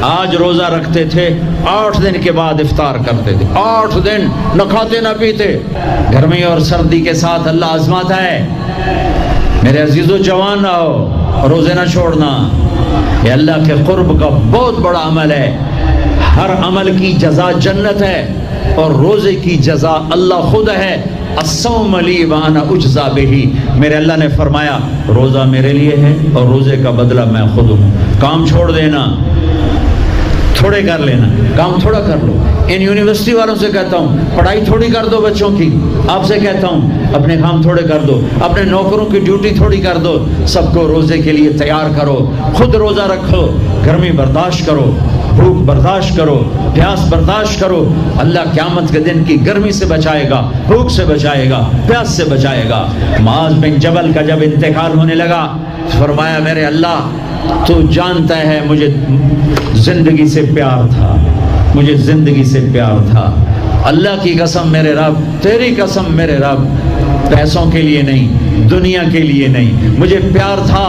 آج روزہ رکھتے تھے، 8 دن کے بعد افطار کرتے تھے، 8 دن نہ کھاتے نہ پیتے۔ گرمی اور سردی کے ساتھ اللہ آزماتا ہے۔ میرے عزیزو جوان رہو، روزے نہ چھوڑنا، یہ اللہ کے قرب کا بہت بڑا عمل ہے۔ ہر عمل کی جزا جنت ہے، اور روزے کی جزا اللہ خود ہے۔ الصوم لی وانا اجزا بہ، میرے اللہ نے فرمایا روزہ میرے لیے ہے اور روزے کا بدلہ میں خود ہوں۔ کام چھوڑ دینا، تھوڑے کر لینا، کام تھوڑا کر لو۔ ان یونیورسٹی والوں سے کہتا ہوں پڑھائی تھوڑی کر دو بچوں کی، آپ سے کہتا ہوں اپنے کام تھوڑے کر دو، اپنے نوکروں کی ڈیوٹی تھوڑی کر دو، سب کو روزے کے لیے تیار کرو، خود روزہ رکھو، گرمی برداشت کرو، بھوک برداشت کرو، پیاس برداشت کرو۔ اللہ قیامت کے دن کی گرمی سے بچائے گا، بھوک سے بچائے گا، پیاس سے بچائے گا۔ معاذ بن جبل کا جب انتقال ہونے لگا، فرمایا میرے اللہ تو جانتا ہے مجھے زندگی سے پیار تھا، مجھے زندگی سے پیار تھا، اللہ کی قسم میرے رب، تیری قسم میرے رب، پیسوں کے لیے نہیں، دنیا کے لیے نہیں، مجھے پیار تھا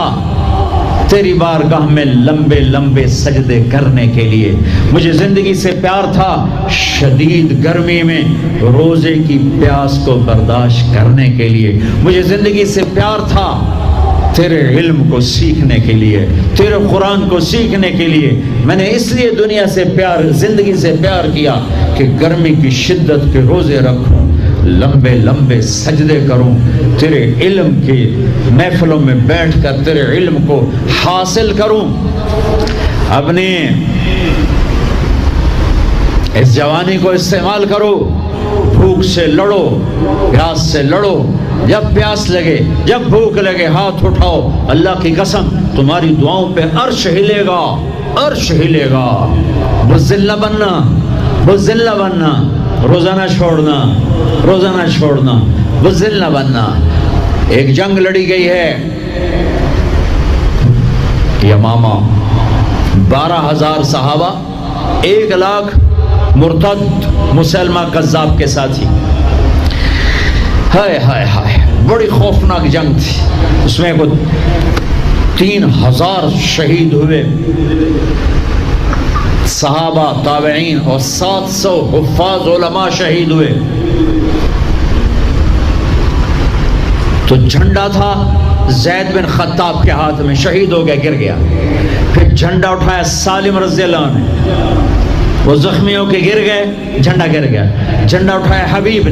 تیری بارگاہ میں لمبے لمبے سجدے کرنے کے لیے، مجھے زندگی سے پیار تھا شدید گرمی میں روزے کی پیاس کو برداشت کرنے کے لیے، مجھے زندگی سے پیار تھا تیرے علم کو سیکھنے کے لیے، تیرے قرآن کو سیکھنے کے لیے۔ میں نے اس لیے دنیا سے پیار، زندگی سے پیار کیا کہ گرمی کی شدت کے روزے رکھوں، لمبے لمبے سجدے کروں، تیرے علم کی محفلوں میں بیٹھ کر تیرے علم کو حاصل کروں۔ اپنی اس جوانی کو استعمال کرو، بھوک سے لڑو، پیاس سے لڑو، جب پیاس لگے، جب بھوک لگے ہاتھ اٹھاؤ، اللہ کی قسم تمہاری دعاؤں پہ عرش ہلے گا، عرش ہلے گا۔ بزدل نہ بننا، بزدل نہ بننا، روزہ نہ چھوڑنا، روزہ نہ چھوڑنا، بزدل نہ بننا۔ ایک جنگ لڑی گئی ہے یمامہ، 12,000 صحابہ، 1,00,000 مرتد مسلمہ کذاب کے ساتھی۔ ہائے ہائے ہائے، بڑی خوفناک جنگ تھی، اس میں 3,000 شہید ہوئے، صحابہ، تابعین اور 700 حفاظ علماء شہید ہوئے۔ تو جھنڈا تھا زید بن خطاب کے ہاتھ میں، شہید ہو گیا، گر گیا۔ پھر جھنڈا اٹھایا سالم رضی اللہ عنہ نے، وہ زخمی ہو کے گر گئے، جھنڈا گر گیا۔ جھنڈا اٹھایا حبیب نے،